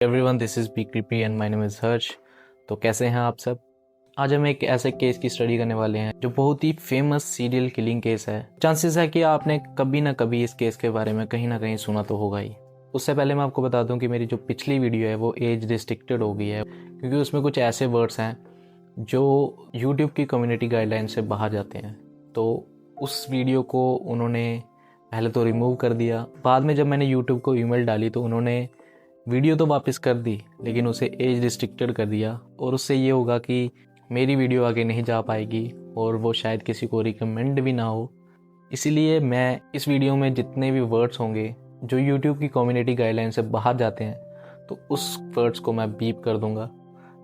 Everyone, this is be creepy and my name is Harsh. तो कैसे हैं आप सब। आज हम एक ऐसे केस की स्टडी करने वाले हैं जो बहुत ही फेमस सीरियल किलिंग केस है। चांसेस है कि आपने कभी ना कभी इस केस के बारे में कहीं ना कहीं सुना तो होगा ही। उससे पहले मैं आपको बता दूं कि मेरी जो पिछली वीडियो है वो एज रिस्ट्रिक्टेड हो गई है, क्योंकि उसमें कुछ ऐसे वर्ड्स हैं जो यूट्यूब की कम्युनिटी गाइडलाइन से बाहर जाते हैं। तो उस वीडियो को उन्होंने पहले तो रिमूव कर दिया, बाद में जब मैंने यूट्यूब को ईमेल डाली तो उन्होंने वीडियो तो वापस कर दी, लेकिन उसे एज रिस्ट्रिक्टेड कर दिया। और उससे ये होगा कि मेरी वीडियो आगे नहीं जा पाएगी और वो शायद किसी को रिकमेंड भी ना हो। इसीलिए मैं इस वीडियो में जितने भी वर्ड्स होंगे जो यूट्यूब की कम्युनिटी गाइडलाइन से बाहर जाते हैं, तो उस वर्ड्स को मैं बीप कर दूंगा,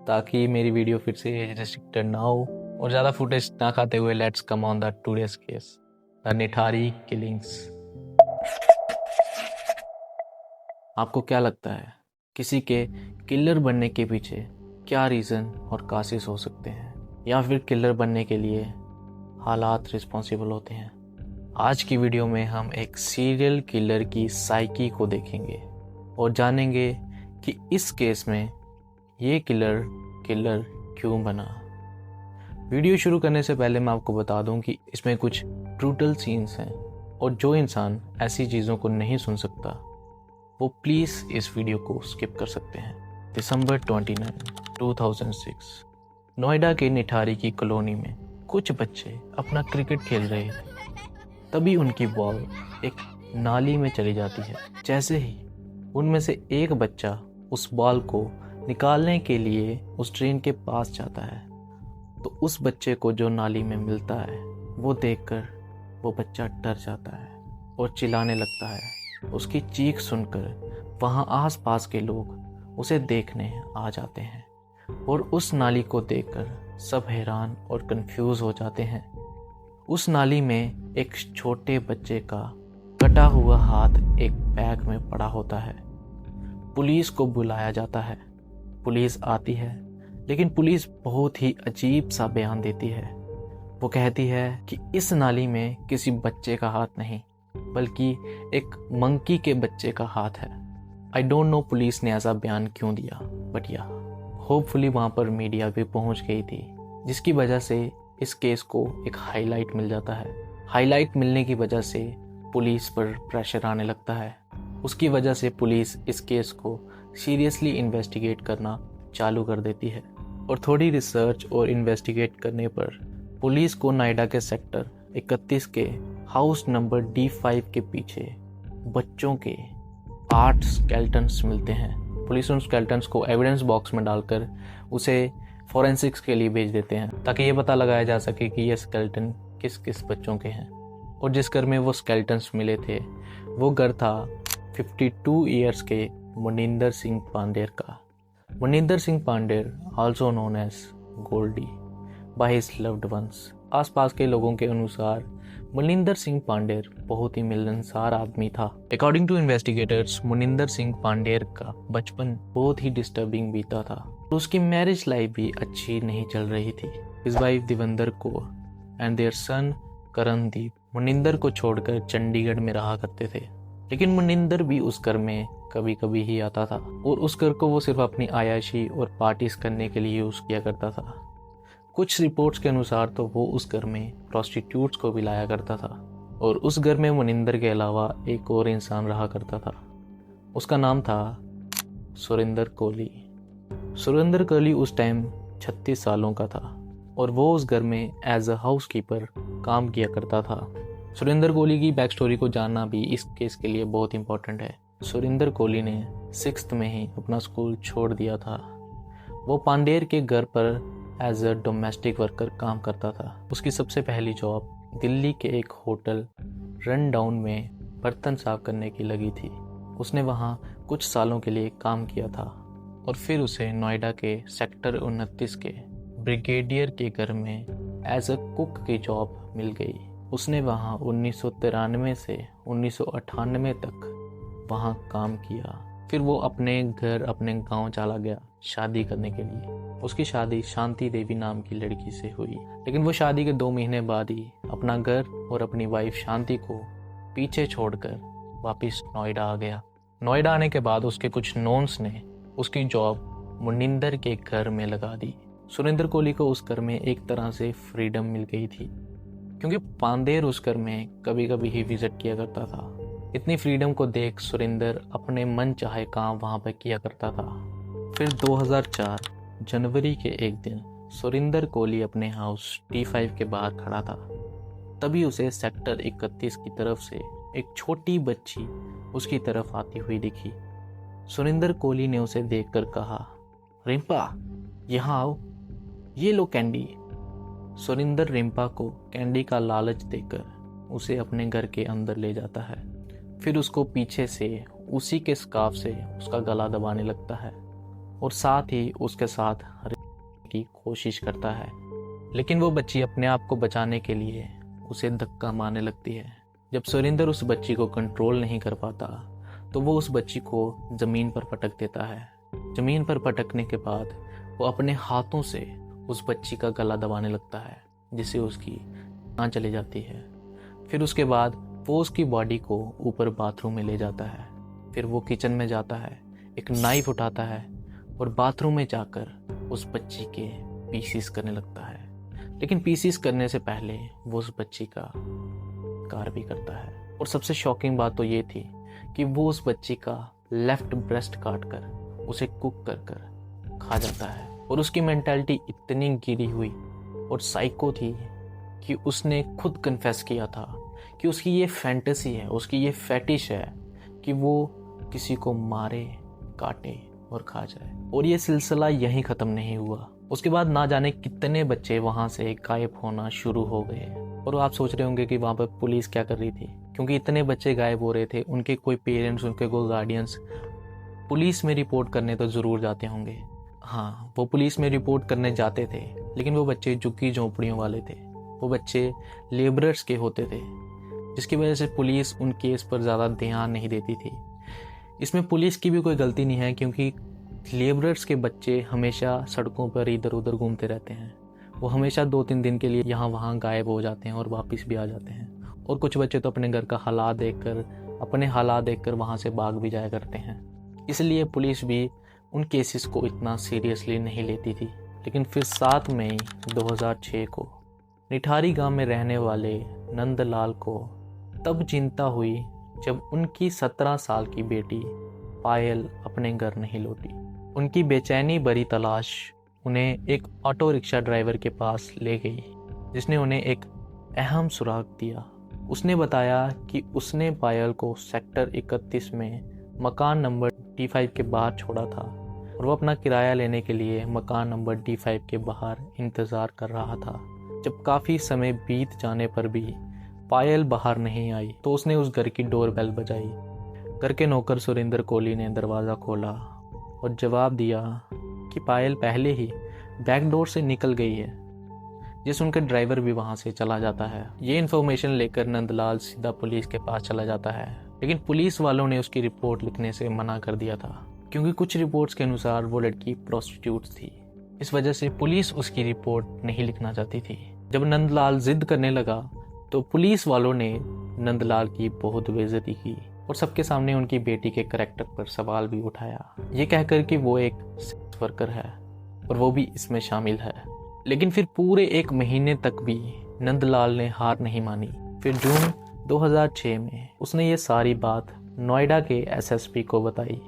ताकि मेरी वीडियो फिर से एज रिस्ट्रिक्टेड ना हो। और ज़्यादा फुटेज ना खाते हुए let's come on the today's case, the Nithari killings. आपको क्या लगता है किसी के किलर बनने के पीछे क्या रीज़न और कासिस हो सकते हैं, या फिर किलर बनने के लिए हालात रिस्पॉन्सिबल होते हैं? आज की वीडियो में हम एक सीरियल किलर की साइकी को देखेंगे और जानेंगे कि इस केस में ये किलर क्यों बना। वीडियो शुरू करने से पहले मैं आपको बता दूं कि इसमें कुछ ब्रूटल सीन्स हैं और जो इंसान ऐसी चीज़ों को नहीं सुन सकता वो प्लीज़ इस वीडियो को स्किप कर सकते हैं। दिसंबर 29, 2006 नोएडा के निठारी की कॉलोनी में कुछ बच्चे अपना क्रिकेट खेल रहे थे। तभी उनकी बॉल एक नाली में चली जाती है। जैसे ही उनमें से एक बच्चा उस बॉल को निकालने के लिए उस ड्रेन के पास जाता है, तो उस बच्चे को जो नाली में मिलता है वो देखकर वो बच्चा डर जाता है और चिल्लाने लगता है। उसकी चीख सुनकर वहाँ आसपास के लोग उसे देखने आ जाते हैं और उस नाली को देखकर सब हैरान और कंफ्यूज हो जाते हैं। उस नाली में एक छोटे बच्चे का कटा हुआ हाथ एक बैग में पड़ा होता है। पुलिस को बुलाया जाता है। पुलिस आती है, लेकिन पुलिस बहुत ही अजीब सा बयान देती है। वो कहती है कि इस नाली में किसी बच्चे का हाथ नहीं, बल्कि एक मंकी के बच्चे का हाथ है। आई डोंट नो पुलिस ने ऐसा बयान क्यों दिया, बट या होपफुली वहाँ पर मीडिया भी पहुँच गई थी, जिसकी वजह से इस केस को एक हाईलाइट मिल जाता है। हाईलाइट मिलने की वजह से पुलिस पर प्रेशर आने लगता है। उसकी वजह से पुलिस इस केस को सीरियसली इन्वेस्टिगेट करना चालू कर देती है। और थोड़ी रिसर्च और इन्वेस्टिगेट करने पर पुलिस को नोएडा के सेक्टर 31 के हाउस नंबर D5 के पीछे बच्चों के 8 स्केल्टन्स मिलते हैं। पुलिस उन स्केल्टन्स को एविडेंस बॉक्स में डालकर उसे फॉरेंसिक्स के लिए भेज देते हैं, ताकि ये पता लगाया जा सके कि ये स्केल्टन किस किस बच्चों के हैं। और जिस घर में वो स्केल्टन्स मिले थे वो घर था 52 ईयर्स के मुनिंदर सिंह पांडेर का। Moninder Singh Pandher, also known as Goldie by his loved ones. आसपास के लोगों के अनुसार मुनिंदर सिंह पांडेर बहुत ही मिलनसार आदमी था। According to investigators, Moninder Singh Pandher का बचपन बहुत ही डिस्टर्बिंग बीता था। उसकी मैरिज लाइफ भी अच्छी नहीं चल रही थी। His wife Davinder Kaur and their son Karandeep Muninder को छोड़कर चंडीगढ़ में रहा करते थे। लेकिन मुनिंदर भी उस घर में कभी कभी ही आता था और उस घर को वो सिर्फ अपनी आयाशी और पार्टीज करने के लिए यूज किया करता था। कुछ रिपोर्ट्स के अनुसार तो वो उस घर में प्रोस्टिट्यूट्स को भी लाया करता था। और उस घर में मुनिंदर के अलावा एक और इंसान रहा करता था। उसका नाम था सुरेंद्र कोहली। सुरेंद्र कोहली उस टाइम 36 सालों का था और वो उस घर में एज अ हाउसकीपर काम किया करता था। सुरेंद्र कोहली की बैक स्टोरी को जानना भी इस केस के लिए बहुत इंपॉर्टेंट है। सुरेंद्र कोहली ने 6th में ही अपना स्कूल छोड़ दिया था। वो पांडेर के घर पर एज अ डोमेस्टिक वर्कर काम करता था। उसकी सबसे पहली जॉब दिल्ली के एक होटल रन डाउन में बर्तन साफ करने की लगी थी। उसने वहाँ कुछ सालों के लिए काम किया था और फिर उसे नोएडा के सेक्टर 29 के ब्रिगेडियर के घर में एज अ कुक की जॉब मिल गई। उसने वहाँ 1993 से 1998 तक वहाँ काम किया। फिर वो अपने गांव चला गया शादी करने के लिए। उसकी शादी शांति देवी नाम की लड़की से हुई, लेकिन वो शादी के 2 महीने बाद ही अपना घर और अपनी वाइफ शांति को पीछे छोड़कर वापस नोएडा आ गया। नोएडा आने के बाद उसके कुछ नोन्स ने उसकी जॉब मुनिंदर के घर में लगा दी। सुरेंद्र कोहली को उस घर में एक तरह से फ्रीडम मिल गई थी, क्योंकि पांडेर उस घर में कभी कभी ही विजिट किया करता था। इतनी फ्रीडम को देख सुरेंद्र अपने मन चाहे काम वहाँ पर किया करता था। फिर 2004 जनवरी के एक दिन सुरेंद्र कोहली अपने हाउस T5 के बाहर खड़ा था। तभी उसे सेक्टर 31 की तरफ से एक छोटी बच्ची उसकी तरफ आती हुई दिखी। सुरेंद्र कोहली ने उसे देखकर कहा, रिम्पा यहाँ आओ, ये लो कैंडी। सुरेंद्र रिम्पा को कैंडी का लालच देकर उसे अपने घर के अंदर ले जाता है। फिर उसको पीछे से उसी के स्कार्फ से उसका गला दबाने लगता है और साथ ही उसके साथ की कोशिश करता है, लेकिन वो बच्ची अपने आप को बचाने के लिए उसे धक्का मारने लगती है। जब सुरेंद्र उस बच्ची को कंट्रोल नहीं कर पाता तो वो उस बच्ची को ज़मीन पर पटक देता है। ज़मीन पर पटकने के बाद वो अपने हाथों से उस बच्ची का गला दबाने लगता है, जिससे उसकी जान चली जाती है। फिर उसके बाद वो उसकी बॉडी को ऊपर बाथरूम में ले जाता है। फिर वो किचन में जाता है, एक नाइफ उठाता है और बाथरूम में जाकर उस बच्ची के पीसीस करने लगता है। लेकिन पीसीस करने से पहले वो उस बच्ची का कार भी करता है। और सबसे शॉकिंग बात तो ये थी कि वो उस बच्ची का लेफ्ट ब्रेस्ट काट कर उसे कुक कर कर खा जाता है। और उसकी मेंटालिटी इतनी गिरी हुई और साइको थी कि उसने खुद कन्फेस किया था कि उसकी ये फैंटेसी है, उसकी ये फैटिश है कि वो किसी को मारे, काटे और खा जाए। और ये सिलसिला यहीं ख़त्म नहीं हुआ। उसके बाद ना जाने कितने बच्चे वहाँ से गायब होना शुरू हो गए। और आप सोच रहे होंगे कि वहाँ पर पुलिस क्या कर रही थी, क्योंकि इतने बच्चे गायब हो रहे थे, उनके कोई पेरेंट्स, उनके कोई गार्डियंस पुलिस में रिपोर्ट करने तो ज़रूर जाते होंगे। हाँ, वो पुलिस में रिपोर्ट करने जाते थे, लेकिन वो बच्चे झुग्गी झोंपड़ियों वाले थे, वो बच्चे लेबरर्स के होते थे, जिसकी वजह से पुलिस उन केस पर ज़्यादा ध्यान नहीं देती थी। इसमें पुलिस की भी कोई गलती नहीं है, क्योंकि लेबरर्स के बच्चे हमेशा सड़कों पर इधर उधर घूमते रहते हैं। वो हमेशा 2-3 दिन के लिए यहाँ वहाँ गायब हो जाते हैं और वापस भी आ जाते हैं। और कुछ बच्चे तो अपने घर का हालात देखकर वहाँ से भाग भी जाया करते हैं। इसलिए पुलिस भी उन केसेस को इतना सीरियसली नहीं लेती थी। लेकिन फिर 7 मई 2006 को निठारी गांव में रहने वाले नंदलाल को तब चिंता हुई जब उनकी 17 साल की बेटी पायल अपने घर नहीं लौटी। उनकी बेचैनी भरी तलाश उन्हें एक ऑटो रिक्शा ड्राइवर के पास ले गई, जिसने उन्हें एक अहम सुराग दिया। उसने बताया कि उसने पायल को सेक्टर 31 में मकान नंबर D5 के बाहर छोड़ा था और वो अपना किराया लेने के लिए मकान नंबर D5 के बाहर इंतज़ार कर रहा था। जब काफ़ी समय बीत जाने पर भी पायल बाहर नहीं आई तो उसने उस घर की डोरबेल बजाई। घर के नौकर सुरेंद्र कोहली ने दरवाज़ा खोला और जवाब दिया कि पायल पहले ही बैक डोर से निकल गई है, जिस उनका ड्राइवर भी वहाँ से चला जाता है। ये इन्फॉर्मेशन लेकर नंदलाल सीधा पुलिस के पास चला जाता है, लेकिन पुलिस वालों ने उसकी रिपोर्ट लिखने से मना कर दिया था, क्योंकि कुछ रिपोर्ट्स के अनुसार वो लड़की प्रोस्टिट्यूट थी। इस वजह से पुलिस उसकी रिपोर्ट नहीं लिखना चाहती थी। जब नंदलाल जिद करने लगा तो पुलिस वालों ने नंदलाल की बहुत बेइज्जती की और सबके सामने उनकी बेटी के करैक्टर पर सवाल भी उठाया, ये कहकर कि वो एक सेक्स वर्कर है और वो भी इसमें शामिल है। लेकिन फिर पूरे 1 महीने तक भी नंदलाल ने हार नहीं मानी। फिर जून 2006 में उसने ये सारी बात नोएडा के SSP को बताई,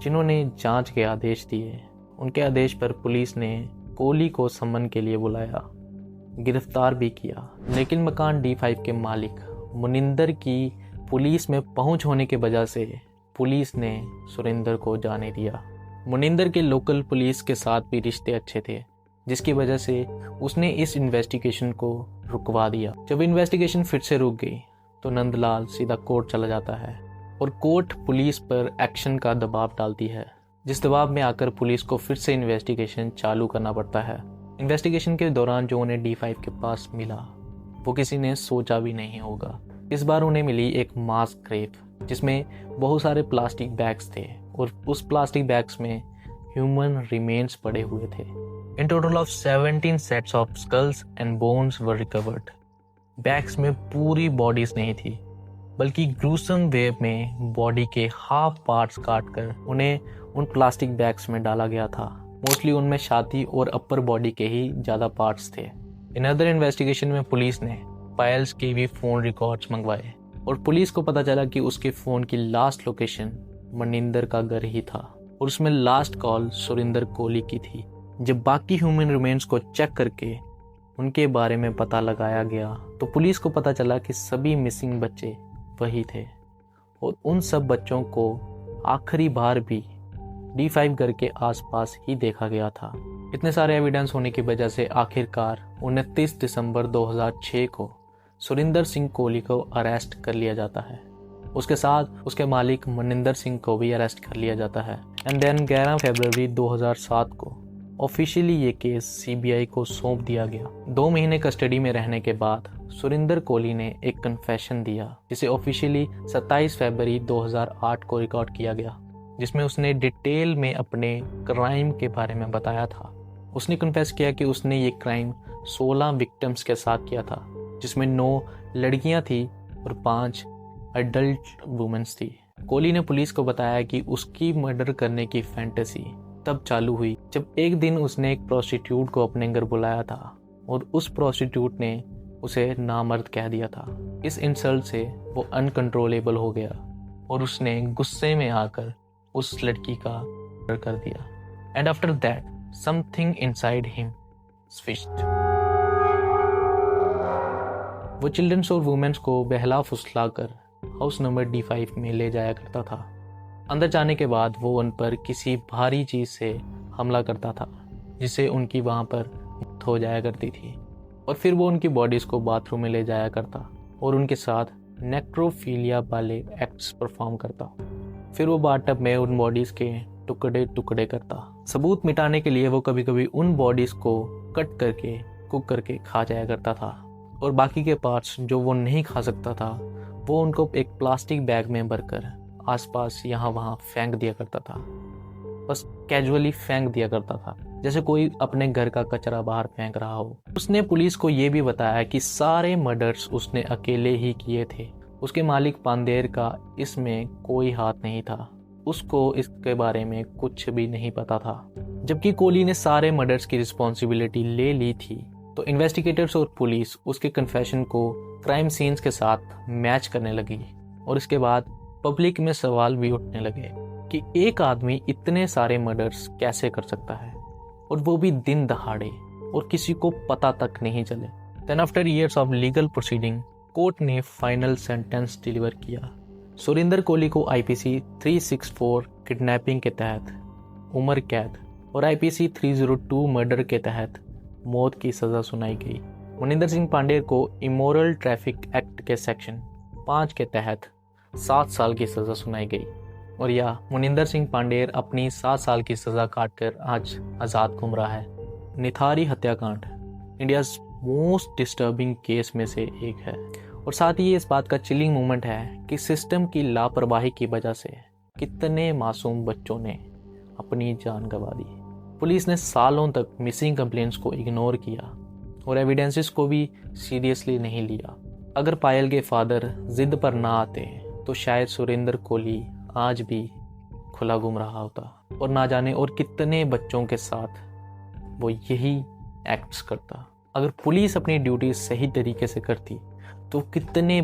जिन्होंने जांच के आदेश दिए। उनके आदेश पर पुलिस ने कोहली को सम्मन के लिए बुलाया, गिरफ्तार भी किया। लेकिन मकान D5 के मालिक मुनिंदर की पुलिस में पहुंच होने के वजह से पुलिस ने सुरेंद्र को जाने दिया। मुनिंदर के लोकल पुलिस के साथ भी रिश्ते अच्छे थे, जिसकी वजह से उसने इस इन्वेस्टिगेशन को रुकवा दिया। जब इन्वेस्टिगेशन फिर से रुक गई तो नंदलाल सीधा कोर्ट चला जाता है और कोर्ट पुलिस पर एक्शन का दबाव डालती है, जिस दबाव में आकर पुलिस को फिर से इन्वेस्टिगेशन चालू करना पड़ता है। इन्वेस्टिगेशन के दौरान जो उन्हें D5 के पास मिला वो किसी ने सोचा भी नहीं होगा। इस बार उन्हें मिली एक मास ग्रेव, जिसमें बहुत सारे प्लास्टिक बैग्स थे और उस प्लास्टिक बैग्स में ह्यूमन रिमेन्स पड़े हुए थे। In total of 17 sets of skulls and bones were recovered. Bags में पूरी बॉडीज नहीं थी, बल्कि ग्रूसम वे में बॉडी के हाफ पार्ट्स काटकर उन्हें उन प्लास्टिक बैग्स में डाला गया था। मोस्टली उनमें छाती और अपर बॉडी के ही ज़्यादा पार्ट्स थे। इन अदर इन्वेस्टिगेशन में पुलिस ने पायल्स के भी फ़ोन रिकॉर्ड्स मंगवाए और पुलिस को पता चला कि उसके फ़ोन की लास्ट लोकेशन मनिंदर का घर ही था और उसमें लास्ट कॉल सुरिंदर कोहली की थी। जब बाकी ह्यूमन रिमेन्स को चेक करके उनके बारे में पता लगाया गया तो पुलिस को पता चला कि सभी मिसिंग बच्चे वही थे और उन सब बच्चों को आखिरी बार भी D5 घर के आसपास ही देखा गया था। इतने सारे एविडेंस होने की वजह से आखिरकार 29 दिसंबर 2006 को सुरिंदर सिंह कोहली को अरेस्ट कर लिया जाता है। उसके साथ उसके मालिक मनिंदर सिंह को भी अरेस्ट कर लिया जाता है। एंड देन 11 फरवरी 2007 को ऑफिशियली ये केस CBI को सौंप दिया गया। 2 महीने कस्टडी में रहने के बाद सुरिंदर कोहली ने एक कन्फेशन दिया जिसे ऑफिशियली 27 फरवरी 2008 को रिकॉर्ड किया गया, जिसमें उसने डिटेल में अपने क्राइम के बारे में बताया था। उसने कन्फेस किया कि उसने ये क्राइम 16 विक्टिम्स के साथ किया था, जिसमें 9 लड़कियां थी और 5 एडल्ट वुमेन्स थी। कोहली ने पुलिस को बताया कि उसकी मर्डर करने की फैंटेसी तब चालू हुई जब एक दिन उसने एक प्रोस्टिट्यूट को अपने घर बुलाया था और उस प्रोस्टिट्यूट ने उसे नामर्द कह दिया था। इस इंसल्ट से वो अनकंट्रोलेबल हो गया और उसने गुस्से में आकर उस लड़की का मर्डर कर दिया। And after that something inside him switched. वो चिल्ड्रंस और वुमेन्स को बहला फुसला कर हाउस नंबर D5 में ले जाया करता था। अंदर जाने के बाद वो उन पर किसी भारी चीज़ से हमला करता था जिससे उनकी वहाँ पर मौत हो जाया करती थी और फिर वो उनकी बॉडीज़ को बाथरूम में ले जाया करता और उनके साथ नेक्रोफिलिया वाले एक्ट्स परफॉर्म करता। फिर वो बाथटब में उन बॉडीज़ के टुकड़े टुकड़े करता। सबूत मिटाने के लिए वो कभी कभी उन बॉडीज़ को कट करके कुक करके खा जाया करता था और बाकी के पार्ट्स जो वो नहीं खा सकता था वो उनको एक प्लास्टिक बैग में भरकर आसपास यहाँ वहाँ फेंक दिया करता था। बस कैजुअली फेंक दिया करता था जैसे कोई अपने घर का कचरा बाहर फेंक रहा हो। उसने पुलिस को ये भी बताया कि सारे मर्डर्स उसने अकेले ही किए थे। उसके मालिक पांडेर का इसमें कोई हाथ नहीं था। उसको इसके बारे में कुछ भी नहीं पता था। जबकि कोहली ने सारे मर्डर्स की रिस्पॉन्सिबिलिटी ले ली थी तो इन्वेस्टिगेटर्स और पुलिस उसके कन्फेशन को क्राइम सीन्स के साथ मैच करने लगी और इसके बाद पब्लिक में सवाल भी उठने लगे कि एक आदमी इतने सारे मर्डर्स कैसे कर सकता है और वो भी दिन दहाड़े और किसी को पता तक नहीं चले। Then after years of legal proceeding court ने फाइनल सेंटेंस डिलीवर किया। सुरिंदर कोहली को IPC 364 किडनैपिंग के तहत उम्र कैद और IPC 302 मर्डर के तहत मौत की सज़ा सुनाई गई। मनिंदर सिंह पांडेर को इमोरल ट्रैफिक एक्ट के सेक्शन 5 के तहत 7 साल की सज़ा सुनाई गई और यह मनिंदर सिंह पांडेर अपनी 7 साल की सज़ा काटकर आज आज़ाद घूम रहा है। निथारी हत्याकांड इंडियाज़ मोस्ट डिस्टर्बिंग केस में से एक है और साथ ही ये इस बात का चिलिंग मोमेंट है कि सिस्टम की लापरवाही की वजह से कितने मासूम बच्चों ने अपनी जान गंवा दी। पुलिस ने सालों तक मिसिंग कंप्लेंट्स को इग्नोर किया और एविडेंसेस को भी सीरियसली नहीं लिया। अगर पायल के फादर जिद पर ना आते तो शायद सुरिंदर कोहली आज भी खुला घूम रहा होता और ना जाने और कितने बच्चों के साथ वो यही एक्ट्स करता। अगर पुलिस अपनी ड्यूटी सही तरीके से करती तो कितने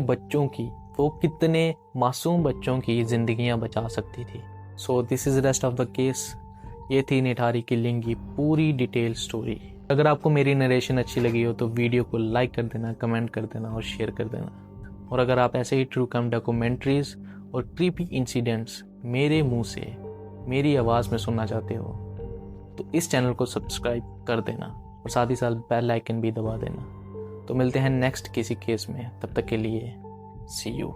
मासूम बच्चों की जिंदगियां बचा सकती थी। So this is rest of the case. ये थी निठारी किलिंग की पूरी डिटेल स्टोरी। अगर आपको मेरी नरेशन अच्छी लगी हो तो वीडियो को लाइक कर देना, कमेंट कर देना और शेयर कर देना। और अगर आप ऐसे ही ट्रू क्राइम डॉक्यूमेंट्रीज और क्रीपी इंसिडेंट्स मेरे मुंह से मेरी आवाज़ में सुनना चाहते हो तो इस चैनल को सब्सक्राइब कर देना और साथ ही साथ बेल आइकन भी दबा देना। तो मिलते हैं नेक्स्ट किसी केस में, तब तक के लिए सी यू।